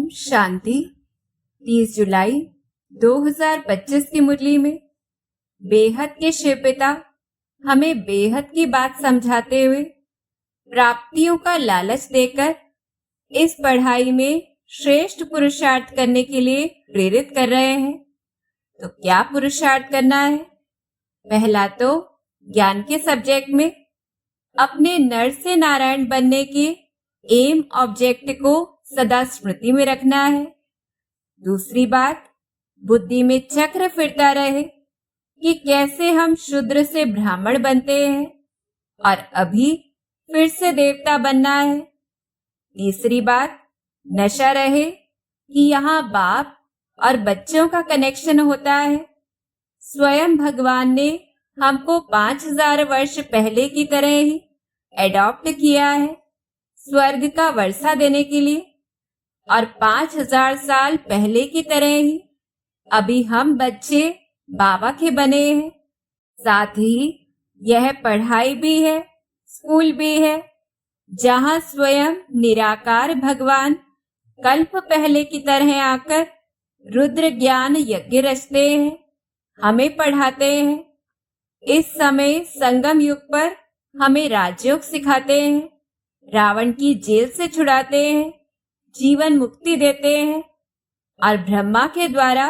ओम शांति। 30 जुलाई 2025 की मुरली में बेहद के शिव पिता हमें बेहद की बात समझाते हुए प्राप्तियों का लालच देकर इस पढ़ाई में श्रेष्ठ पुरुषार्थ करने के लिए प्रेरित कर रहे हैं। तो क्या पुरुषार्थ करना है? पहला तो ज्ञान के सब्जेक्ट में अपने नर से नारायण बनने के एम ऑब्जेक्ट को सदा स्मृति में रखना है। दूसरी बात, बुद्धि में चक्र फिरता रहे कि कैसे हम शूद्र से ब्राह्मण बनते हैं और अभी फिर से देवता बनना है। तीसरी बात, नशा रहे कि यहाँ बाप और बच्चों का कनेक्शन होता है। स्वयं भगवान ने हमको 5000 वर्ष पहले की तरह ही एडॉप्ट किया है स्वर्ग का वर्षा देने के लिए, और 5000 साल पहले की तरह ही अभी हम बच्चे बाबा के बने हैं। साथ ही यह पढ़ाई भी है, स्कूल भी है, जहाँ स्वयं निराकार भगवान कल्प पहले की तरह आकर रुद्र ज्ञान यज्ञ रचते हैं, हमें पढ़ाते हैं। इस समय संगम युग पर हमें राजयोग सिखाते हैं, रावण की जेल से छुड़ाते हैं, जीवन मुक्ति देते हैं और ब्रह्मा के द्वारा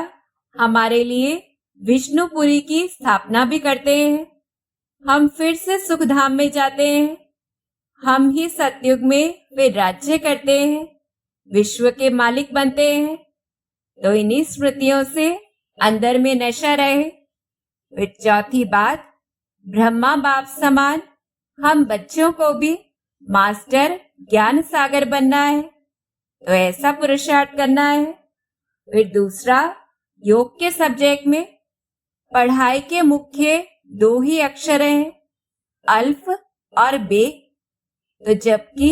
हमारे लिए विष्णुपुरी की स्थापना भी करते हैं। हम फिर से सुखधाम में जाते हैं। हम ही सतयुग में वे राज्य करते हैं, विश्व के मालिक बनते हैं। तो इन्हीं स्मृतियों से अंदर में नशा रहे। फिर चौथी बात, ब्रह्मा बाप समान हम बच्चों को भी मास्टर ज्ञान सागर बनना है, तो ऐसा पुरुषार्थ करना है। फिर दूसरा, योग के सब्जेक्ट में पढ़ाई के मुख्य 2 ही अक्षर हैं, अल्फ और बे। तो जबकि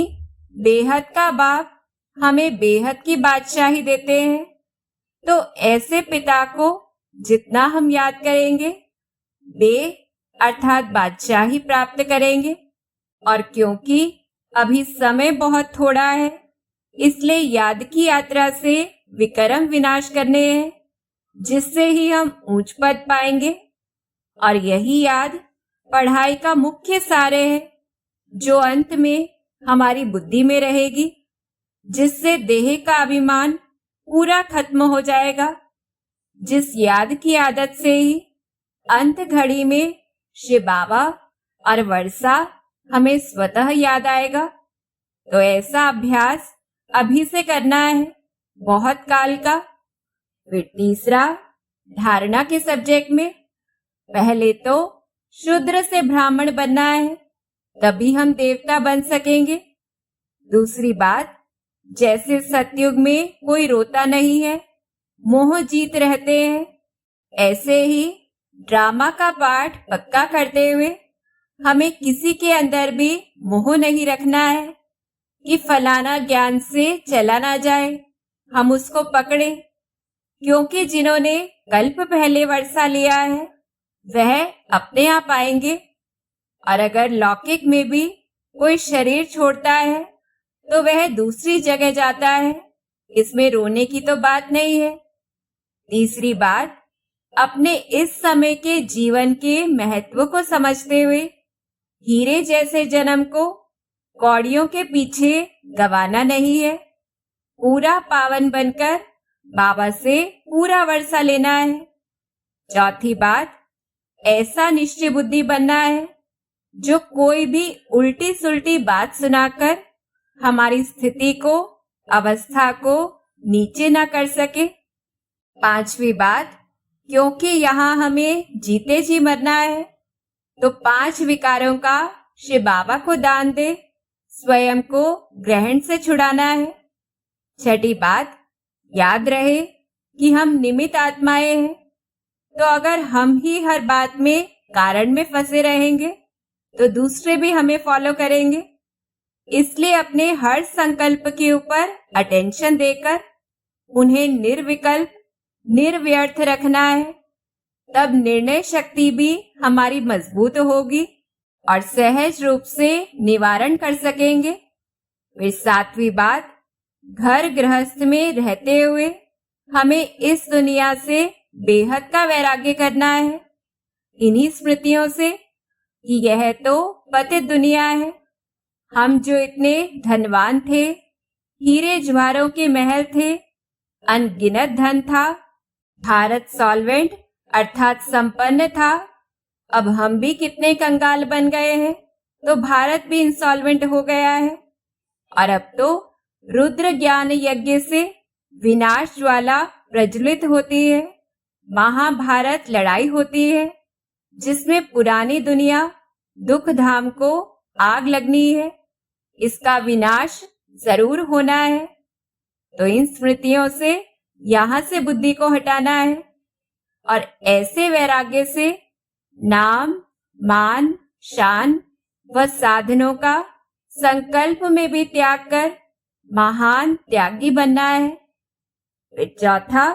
बेहद का बाप हमें बेहद की बादशाही देते हैं, तो ऐसे पिता को जितना हम याद करेंगे बे अर्थात बादशाही प्राप्त करेंगे। और क्योंकि अभी समय बहुत थोड़ा है, इसलिए याद की यात्रा से विक्रम विनाश करने हैं, जिससे ही हम ऊंच पद पाएंगे। और यही याद पढ़ाई का मुख्य सार है, जो अंत में हमारी बुद्धि में रहेगी, जिससे देह का अभिमान पूरा खत्म हो जाएगा। जिस याद की आदत से ही अंत घड़ी में शिव बाबा और वर्षा हमें स्वतः याद आएगा। तो ऐसा अभ्यास अभी से करना है, बहुत काल का। फिर तीसरा, धारणा के सब्जेक्ट में पहले तो शूद्र से ब्राह्मण बनना है, तभी हम देवता बन सकेंगे। दूसरी बात, जैसे सतयुग में कोई रोता नहीं है, मोह जीत रहते हैं, ऐसे ही ड्रामा का पाठ पक्का करते हुए हमें किसी के अंदर भी मोह नहीं रखना है कि फलाना ज्ञान से चला ना जाए, हम उसको पकड़े। क्योंकि जिन्होंने कल्प पहले वर्षा लिया है वह अपने आप आएंगे, और अगर लौकिक में भी कोई शरीर छोड़ता है तो वह दूसरी जगह जाता है, इसमें रोने की तो बात नहीं है। तीसरी बात, अपने इस समय के जीवन के महत्व को समझते हुए हीरे जैसे जन्म को कौड़ियों के पीछे गंवाना नहीं है, पूरा पावन बनकर बाबा से पूरा वर्षा लेना है। चौथी बात, ऐसा निश्चय बुद्धि बनना है जो कोई भी उल्टी सुल्टी बात सुनाकर हमारी स्थिति को, अवस्था को नीचे न कर सके। पांचवी बात, क्योंकि यहाँ हमें जीते जी मरना है, तो 5 विकारों का शिव बाबा को दान दे, स्वयं को ग्रहण से छुड़ाना है। छठी बात, याद रहे कि हम निमित्त आत्माएं हैं, तो अगर हम ही हर बात में कारण में फंसे रहेंगे तो दूसरे भी हमें फॉलो करेंगे। इसलिए अपने हर संकल्प के ऊपर अटेंशन देकर उन्हें निर्विकल्प, निर्व्यर्थ रखना है, तब निर्णय शक्ति भी हमारी मजबूत होगी और सहज रूप से निवारण कर सकेंगे। फिर 7वीं बात, घर गृहस्थ में रहते हुए हमें इस दुनिया से बेहद का वैराग्य करना है। इन्हीं स्मृतियों से कि यह तो पतित दुनिया है। हम जो इतने धनवान थे, हीरे जवाहरों के महल थे, अनगिनत धन था, भारत सॉल्वेंट अर्थात संपन्न था। अब हम भी कितने कंगाल बन गए हैं, तो भारत भी इंसॉल्वेंट हो गया है। और अब तो रुद्र ज्ञान यज्ञ से विनाश ज्वाला प्रज्वलित होती है, महाभारत लड़ाई होती है, जिसमें पुरानी दुनिया दुख धाम को आग लगनी है। इसका विनाश जरूर होना है। तो इन स्मृतियों से यहां से बुद्धि को हटाना है और ऐसे वैराग्य से नाम, मान, शान व साधनों का संकल्प में भी त्याग कर महान त्यागी बनना है। फिर चौथा,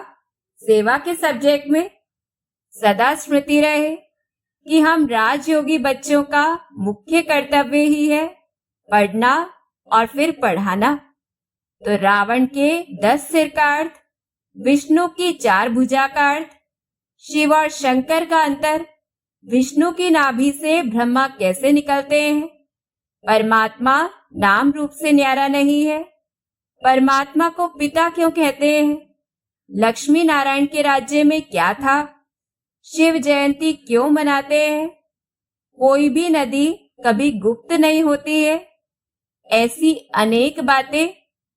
सेवा के सब्जेक्ट में सदा स्मृति रहे कि हम राजयोगी बच्चों का मुख्य कर्तव्य ही है पढ़ना और फिर पढ़ाना। तो रावण के 10 सिर का अर्थ, विष्णु की 4 भुजा का अर्थ, शिव और शंकर का अंतर, विष्णु की नाभि से ब्रह्मा कैसे निकलते हैं, परमात्मा नाम रूप से न्यारा नहीं है, परमात्मा को पिता क्यों कहते हैं, लक्ष्मी नारायण के राज्य में क्या था, शिव जयंती क्यों मनाते हैं, कोई भी नदी कभी गुप्त नहीं होती है। ऐसी अनेक बातें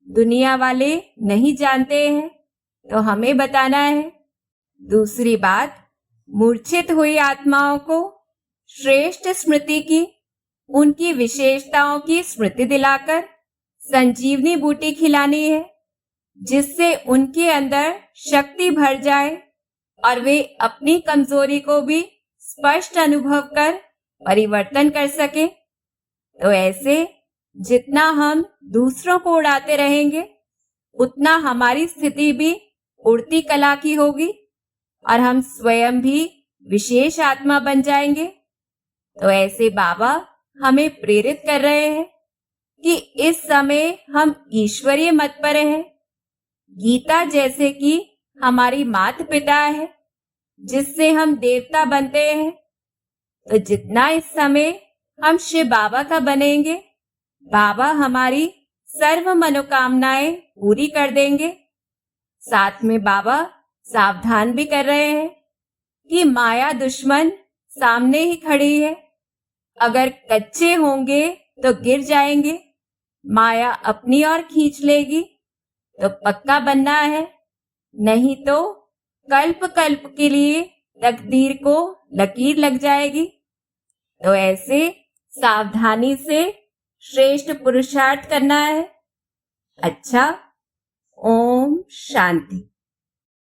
दुनिया वाले नहीं जानते हैं, तो हमें बताना है। दूसरी बात, मूर्छित हुई आत्माओं को श्रेष्ठ स्मृति की, उनकी विशेषताओं की स्मृति दिलाकर संजीवनी बूटी खिलानी है, जिससे उनके अंदर शक्ति भर जाए और वे अपनी कमजोरी को भी स्पष्ट अनुभव कर परिवर्तन कर सके। तो ऐसे जितना हम दूसरों को उड़ाते रहेंगे, उतना हमारी स्थिति भी उड़ती कला की होगी और हम स्वयं भी विशेष आत्मा बन जाएंगे। तो ऐसे बाबा हमें प्रेरित कर रहे हैं कि इस समय हम ईश्वरीय मत पर हैं। गीता जैसे कि हमारी माता पिता है, जिससे हम देवता बनते हैं। तो जितना इस समय हम शिव बाबा का बनेंगे, बाबा हमारी सर्व मनोकामनाएं पूरी कर देंगे। साथ में बाबा सावधान भी कर रहे हैं कि माया दुश्मन सामने ही खड़ी है। अगर कच्चे होंगे तो गिर जाएंगे, माया अपनी ओर खींच लेगी, तो पक्का बनना है, नहीं तो कल्प कल्प के लिए तकदीर को लकीर लग जाएगी। तो ऐसे सावधानी से श्रेष्ठ पुरुषार्थ करना है। अच्छा, ओम शांति।